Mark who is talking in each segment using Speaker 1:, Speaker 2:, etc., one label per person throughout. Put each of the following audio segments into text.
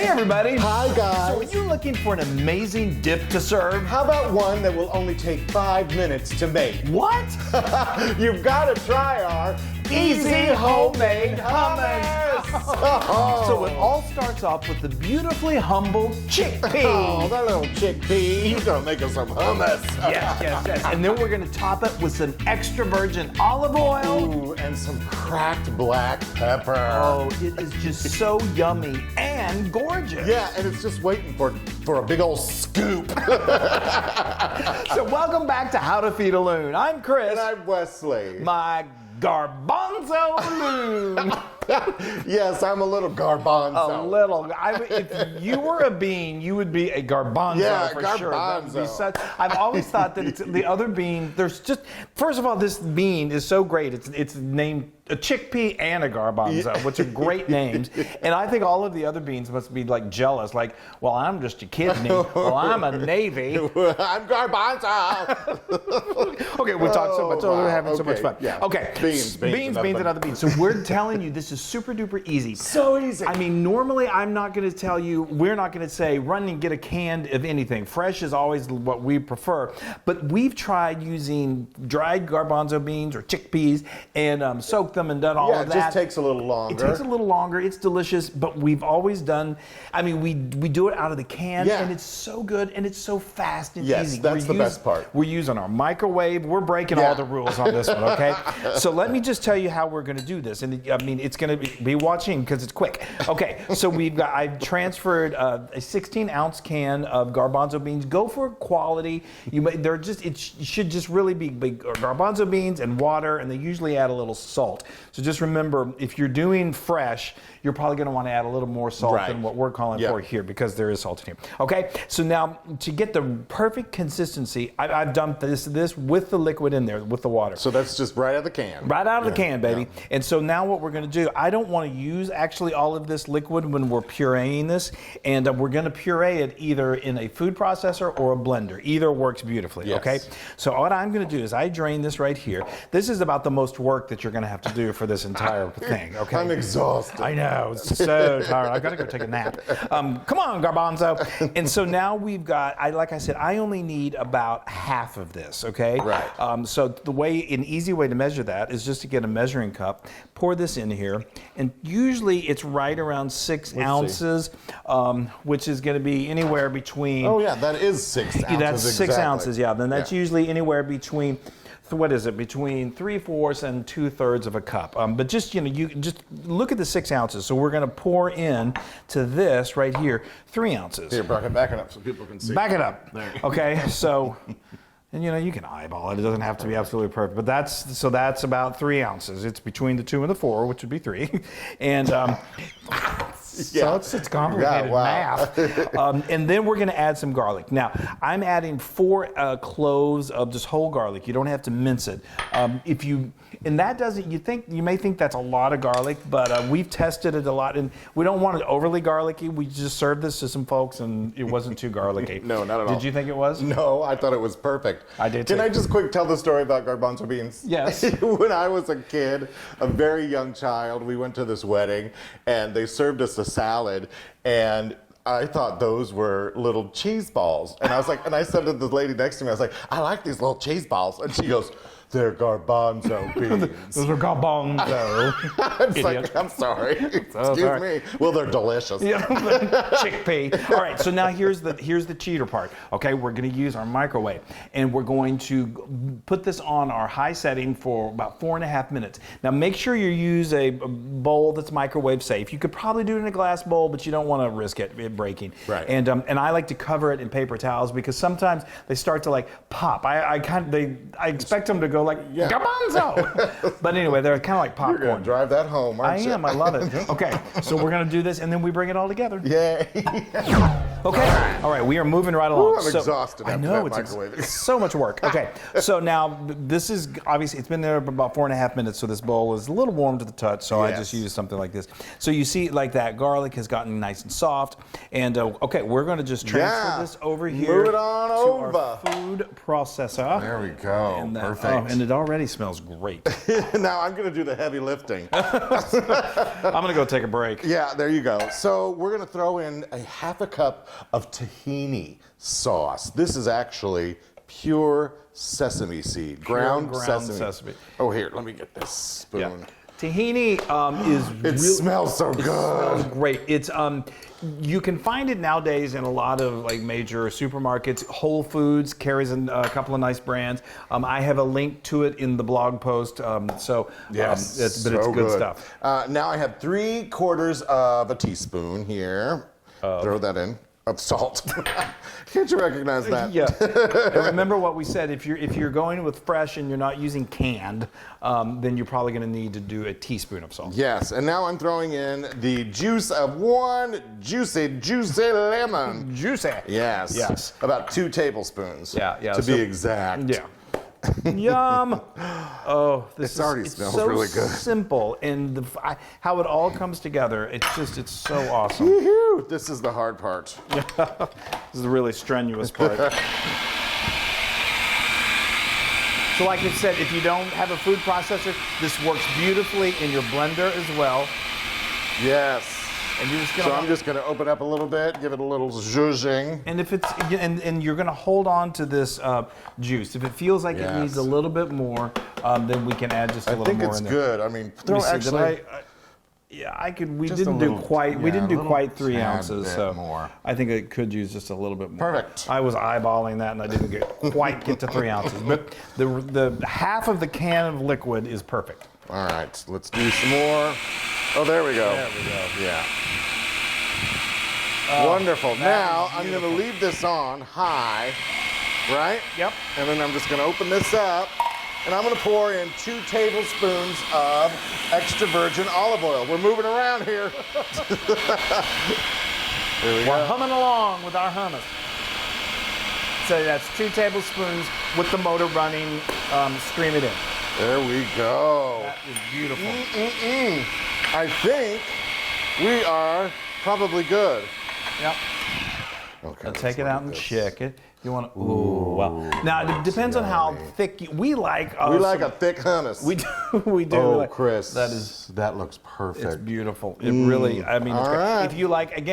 Speaker 1: Hey everybody!
Speaker 2: Hi guys!
Speaker 1: So are you looking for an amazing dip to serve?
Speaker 2: How about one that will only take 5 minutes to make?
Speaker 1: What?
Speaker 2: You've got to try our easy homemade hummus!
Speaker 1: So it all starts off with the beautifully humble chickpea.
Speaker 2: Oh, that little chickpea, he's gonna make us some hummus.
Speaker 1: Yes. And then we're gonna top it with some extra virgin olive oil.
Speaker 2: Ooh, and some cracked black pepper.
Speaker 1: Oh, it is just so yummy and gorgeous.
Speaker 2: Yeah, and it's just waiting for a big old scoop.
Speaker 1: So welcome back to How to Feed a Loon. I'm Chris.
Speaker 2: And I'm Wesley.
Speaker 1: My garbanzo loon.
Speaker 2: Yes, I'm a little garbanzo.
Speaker 1: A little. If you were a bean, you would be a garbanzo for sure.
Speaker 2: Garbanzo.
Speaker 1: I've always thought that it's the other bean. There's just, first of all, this bean is so great. It's named a chickpea and a garbanzo, which are great names. And I think all of the other beans must be like jealous. Like, well, I'm just a kidney. Well, I'm a navy.
Speaker 2: I'm garbanzo.
Speaker 1: Okay, we talked so much. We're having so much fun.
Speaker 2: Yeah.
Speaker 1: Okay, beans, and other beans. So we're telling you this is super duper easy.
Speaker 2: So easy.
Speaker 1: I mean, normally I'm not going to tell you, we're not going to say run and get a can of anything. Fresh is always what we prefer. But we've tried using dried garbanzo beans or chickpeas and soaked them and done all of that.
Speaker 2: It just takes a little longer.
Speaker 1: It takes a little longer. It's delicious, but we've always done, I mean, we do it out of the can, and it's so good, and it's so fast and easy.
Speaker 2: Yes, that's the best part.
Speaker 1: We're using our microwave. We're breaking all the rules on this one, okay? So let me just tell you how we're going to do this. And I mean, it's going to be watching because it's quick. Okay, so I've transferred a 16-ounce can of garbanzo beans. Go for quality. It should just really be garbanzo beans and water, and they usually add a little salt. So just remember, if you're doing fresh, you're probably going to want to add a little more salt than what we're calling for here, because there is salt in here. Okay, so now to get the perfect consistency, I've dumped this with the liquid in there, with the water.
Speaker 2: So that's just right out of the can.
Speaker 1: Right out of the can, baby. Yeah. And so now what we're going to do, I don't want to use actually all of this liquid when we're pureeing this, and we're going to puree it either in a food processor or a blender. Either works beautifully, okay? So what I'm going to do is I drain this right here. This is about the most work that you're going to have to do for this entire thing, okay?
Speaker 2: I'm exhausted.
Speaker 1: I know, it's so tired. I've got to go take a nap. Come on, garbanzo. And so now we've got, like I said, I only need about half of this, okay?
Speaker 2: Right.
Speaker 1: So an easy way to measure that is just to get a measuring cup, pour this in here, and usually it's right around 6 ounces, which is going to be anywhere between...
Speaker 2: Oh yeah, that is 6 ounces.
Speaker 1: That's 6 ounces, yeah. Then that's usually anywhere between... What is it? Between 3/4 and 2/3 of a cup. But just, you just look at the 6 ounces. So we're going to pour in to this right here 3 ounces.
Speaker 2: Here, back it up so people can see.
Speaker 1: Back it up.
Speaker 2: There.
Speaker 1: Okay, so, and you can eyeball it. It doesn't have to be absolutely perfect. But that's about 3 ounces. It's between the 2 and the 4, which would be 3. And so it's complicated math. And then we're going to add some garlic. Now, I'm adding 4 cloves of just whole garlic. You don't have to mince it. You may think that's a lot of garlic, but we've tested it a lot, and we don't want it overly garlicky. We just served this to some folks, and it wasn't too garlicky.
Speaker 2: No, not at all.
Speaker 1: Did you think it was?
Speaker 2: No, I thought it was perfect.
Speaker 1: I did too.
Speaker 2: Can I just quick tell the story about garbanzo beans?
Speaker 1: Yes.
Speaker 2: When I was a kid, a very young child, we went to this wedding, and they served us a salad, and I thought those were little cheese balls. And I said to the lady next to me, I was like, I like these little cheese balls. And she goes, they're garbanzo beans.
Speaker 1: Those are garbanzo.
Speaker 2: It's like, I'm sorry. Excuse me. Well, they're delicious.
Speaker 1: Yeah, chickpea. All right, so now here's the cheater part. Okay, we're going to use our microwave, and we're going to put this on our high setting for about 4.5 minutes. Now, make sure you use a bowl that's microwave safe. You could probably do it in a glass bowl, but you don't want to risk it breaking.
Speaker 2: Right.
Speaker 1: And I like to cover it in paper towels because sometimes they start to like pop. I expect them to go like garbanzo. But anyway, they're kind of like popcorn.
Speaker 2: You're gonna drive that home, aren't you?
Speaker 1: I am. I love it. Okay, so we're gonna do this, and then we bring it all together.
Speaker 2: Yay.
Speaker 1: Okay. All right. We are moving right along.
Speaker 2: Ooh, I'm exhausted
Speaker 1: I
Speaker 2: after
Speaker 1: know
Speaker 2: that
Speaker 1: it's
Speaker 2: microwaving.
Speaker 1: so much work. Okay. So now this is obviously it's been there for about 4.5 minutes. So this bowl is a little warm to the touch. So I just use something like this. So you see, like that garlic has gotten nice and soft. And okay, we're going to just transfer this over here.
Speaker 2: Move it on
Speaker 1: to
Speaker 2: over.
Speaker 1: our food processor.
Speaker 2: There we go.
Speaker 1: And
Speaker 2: Perfect.
Speaker 1: and it already smells great.
Speaker 2: Now I'm going to do the heavy lifting.
Speaker 1: I'm going to go take a break.
Speaker 2: Yeah, there you go. So we're going to throw in a half a cup of tahini sauce. This is actually pure sesame seed, ground sesame. Oh, here, let me get this spoon.
Speaker 1: Yeah. Tahini
Speaker 2: It smells so good.
Speaker 1: It smells great. It's you can find it nowadays in a lot of like major supermarkets. Whole Foods carries a couple of nice brands. I have a link to it in the blog post.
Speaker 2: Yes,
Speaker 1: it's good stuff.
Speaker 2: Now I have 3/4 of a teaspoon here. Throw that in. Of salt. Can't you recognize that?
Speaker 1: Yeah. And remember what we said. If you're going with fresh and you're not using canned, then you're probably going to need to do a teaspoon of salt.
Speaker 2: Yes. And now I'm throwing in the juice of one juicy lemon.
Speaker 1: Juicy.
Speaker 2: Yes.
Speaker 1: Yes.
Speaker 2: About 2 tablespoons.
Speaker 1: Yeah.
Speaker 2: To be exact.
Speaker 1: Yeah. Yum! Oh, this
Speaker 2: already smells
Speaker 1: so
Speaker 2: really good.
Speaker 1: Simple, and how it all comes together. It's so awesome.
Speaker 2: Woo-hoo. This is the hard part.
Speaker 1: This is the really strenuous part. So, like I said, if you don't have a food processor, this works beautifully in your blender as well.
Speaker 2: Yes.
Speaker 1: And you're just
Speaker 2: So I'm just going to open up a little bit, give it a little zhuzhing.
Speaker 1: And if it's and you're going to hold on to this juice. If it feels like it needs a little bit more, then we can add just a little more.
Speaker 2: I think it's
Speaker 1: in there.
Speaker 2: good. I mean,
Speaker 1: We
Speaker 2: Just
Speaker 1: didn't
Speaker 2: a
Speaker 1: do
Speaker 2: little-
Speaker 1: quite. We
Speaker 2: yeah,
Speaker 1: didn't
Speaker 2: a
Speaker 1: do
Speaker 2: little
Speaker 1: quite 3
Speaker 2: tad
Speaker 1: ounces.
Speaker 2: bit
Speaker 1: So
Speaker 2: more.
Speaker 1: I think it could use just a little bit more.
Speaker 2: Perfect.
Speaker 1: I was eyeballing that and I didn't quite get to 3 ounces. But the half of the can of liquid is perfect.
Speaker 2: All right, let's do some more. Oh, there we go.
Speaker 1: There we go.
Speaker 2: Yeah. Wonderful. Now I'm going to leave this on high, right?
Speaker 1: Yep.
Speaker 2: And then I'm just going to open this up, and I'm going to pour in 2 tablespoons of extra virgin olive oil. We're moving around here. There we
Speaker 1: We're
Speaker 2: go.
Speaker 1: humming along with our hummus. So that's 2 tablespoons with the motor running. Stream it in.
Speaker 2: There we go.
Speaker 1: That is beautiful.
Speaker 2: I think we are probably good.
Speaker 1: Yep.
Speaker 2: Okay.
Speaker 1: Now take it out and check it. You want to? Ooh, wow. Now it depends on how thick we like.
Speaker 2: We like a thick hummus.
Speaker 1: We do. We do.
Speaker 2: Oh,
Speaker 1: like,
Speaker 2: Chris, that looks
Speaker 1: It's
Speaker 2: perfect.
Speaker 1: beautiful. It really. I mean, it's
Speaker 2: All
Speaker 1: great.
Speaker 2: right.
Speaker 1: If you like it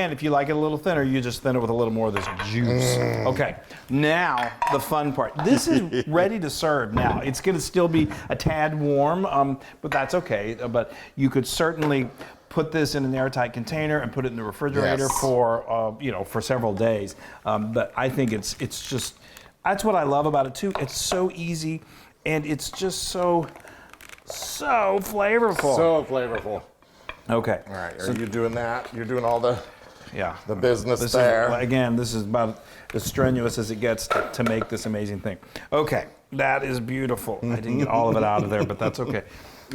Speaker 1: a little thinner, you just thin it with a little more of this juice. Okay. Now the fun part. This is ready to serve. Now it's going to still be a tad warm, but that's okay. But you could certainly put this in an airtight container and put it in the refrigerator for several days. But I think it's just that's what I love about it too. It's so easy, and it's just so flavorful.
Speaker 2: So flavorful.
Speaker 1: Okay.
Speaker 2: All right, are you doing that? You're doing all the business
Speaker 1: this
Speaker 2: there.
Speaker 1: This is about as strenuous as it gets to make this amazing thing. Okay, that is beautiful. I didn't get all of it out of there, but that's okay.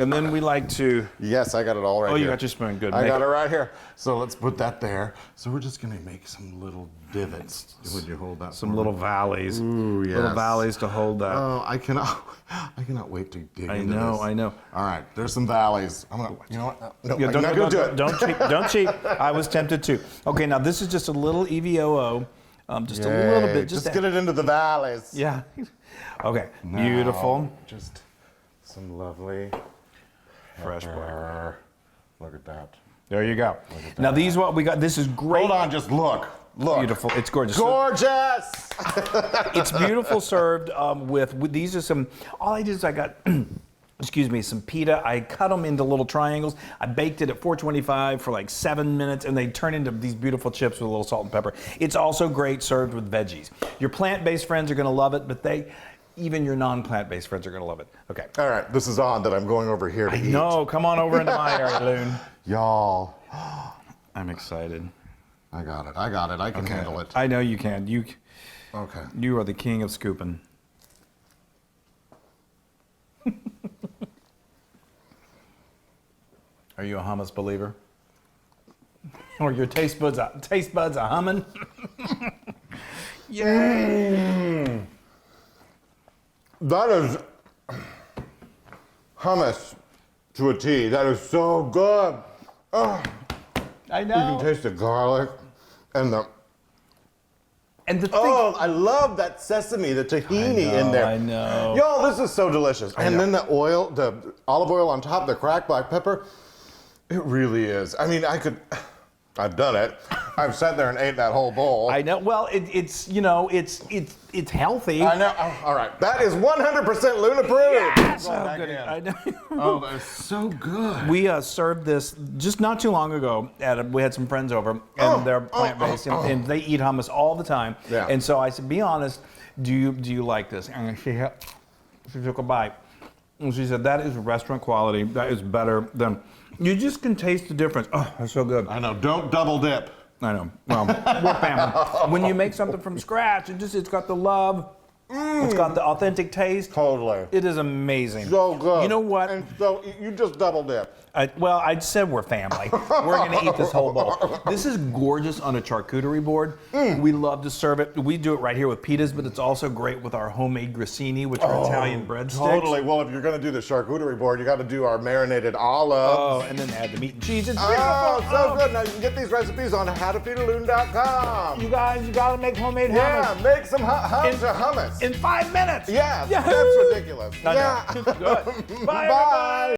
Speaker 1: And then we like to...
Speaker 2: Yes, I got it all right here.
Speaker 1: Oh, you got your spoon. Good.
Speaker 2: I got it right here. So let's put that there. So we're just going to make some little divots. Would you hold that?
Speaker 1: Some little valleys.
Speaker 2: Ooh, yes.
Speaker 1: Little valleys to hold that.
Speaker 2: Oh, I cannot wait to dig into this.
Speaker 1: I know.
Speaker 2: All right, there's some valleys. You know what? No,
Speaker 1: Yeah,
Speaker 2: I'm not going to do it.
Speaker 1: Don't cheat. Don't cheat. I was tempted to. Okay, now this is just a little EVOO. Just a little bit.
Speaker 2: Just get it into the valleys.
Speaker 1: Yeah. Okay.
Speaker 2: Now,
Speaker 1: Beautiful.
Speaker 2: Just some lovely
Speaker 1: Fresh
Speaker 2: pepper. Look at that.
Speaker 1: There you go. Now these what we got. This is great.
Speaker 2: Hold on, just look.
Speaker 1: Beautiful. It's gorgeous.
Speaker 2: Gorgeous.
Speaker 1: It's beautiful served with these are some. All I did is I got. Excuse me, some pita. I cut them into little triangles. I baked it at 425 for like 7 minutes, and they turn into these beautiful chips with a little salt and pepper. It's also great served with veggies. Your plant-based friends are going to love it, but even your non-plant-based friends are going to love it. Okay.
Speaker 2: All right, this is odd that I'm going over here to eat.
Speaker 1: No, come on over into my area, Loon.
Speaker 2: Y'all.
Speaker 1: I'm excited.
Speaker 2: I got it. I can handle it.
Speaker 1: I know you can.
Speaker 2: Okay.
Speaker 1: You are the king of scooping. Are you a hummus believer? Or your taste buds are humming? Yay!
Speaker 2: That is hummus to a T. That is so good. Oh,
Speaker 1: I
Speaker 2: you
Speaker 1: know.
Speaker 2: can taste the garlic and the.
Speaker 1: And the thing.
Speaker 2: Oh, I love that sesame, the tahini in there.
Speaker 1: I know.
Speaker 2: Yo, this is so delicious. And then the oil, the olive oil on top, the cracked black pepper. It really is. I mean, I've done it. I've sat there and ate that whole bowl.
Speaker 1: I know. Well, it's it's healthy.
Speaker 2: I know. Oh, all right. That is 100% Loon approved.
Speaker 1: Yeah, so good. I know.
Speaker 2: Oh, that is so good.
Speaker 1: We served this just not too long ago. We had some friends over, and they're plant-based, and they eat hummus all the time.
Speaker 2: Yeah.
Speaker 1: And so I said, "Be honest, do you like this?" And she took a bite, and she said, "That is restaurant quality. That is better than." You just can taste the difference. Oh, that's so good.
Speaker 2: I know. Don't double dip.
Speaker 1: I know. Well, we're family. When you make something from scratch, it's got the love. It's got the authentic taste.
Speaker 2: Totally.
Speaker 1: It is amazing.
Speaker 2: So good.
Speaker 1: You know what?
Speaker 2: And so you just double dip.
Speaker 1: I said we're family. We're going to eat this whole bowl. This is gorgeous on a charcuterie board. We love to serve it. We do it right here with pitas, but it's also great with our homemade grissini, which are Italian breadsticks.
Speaker 2: Totally. Well, if you're going to do the charcuterie board, you got to do our marinated olives.
Speaker 1: Oh, and then add the meat and cheese. It's
Speaker 2: Oh,
Speaker 1: beautiful.
Speaker 2: so good. Now you can get these recipes on howtofeedaloon.com.
Speaker 1: You guys, you got to make homemade hummus.
Speaker 2: Yeah, make some hummus.
Speaker 1: In 5 minutes.
Speaker 2: Yeah,
Speaker 1: Yahoo!
Speaker 2: that's ridiculous.
Speaker 1: I know.
Speaker 2: Yeah.
Speaker 1: Good. Bye,
Speaker 2: Bye.
Speaker 1: everybody.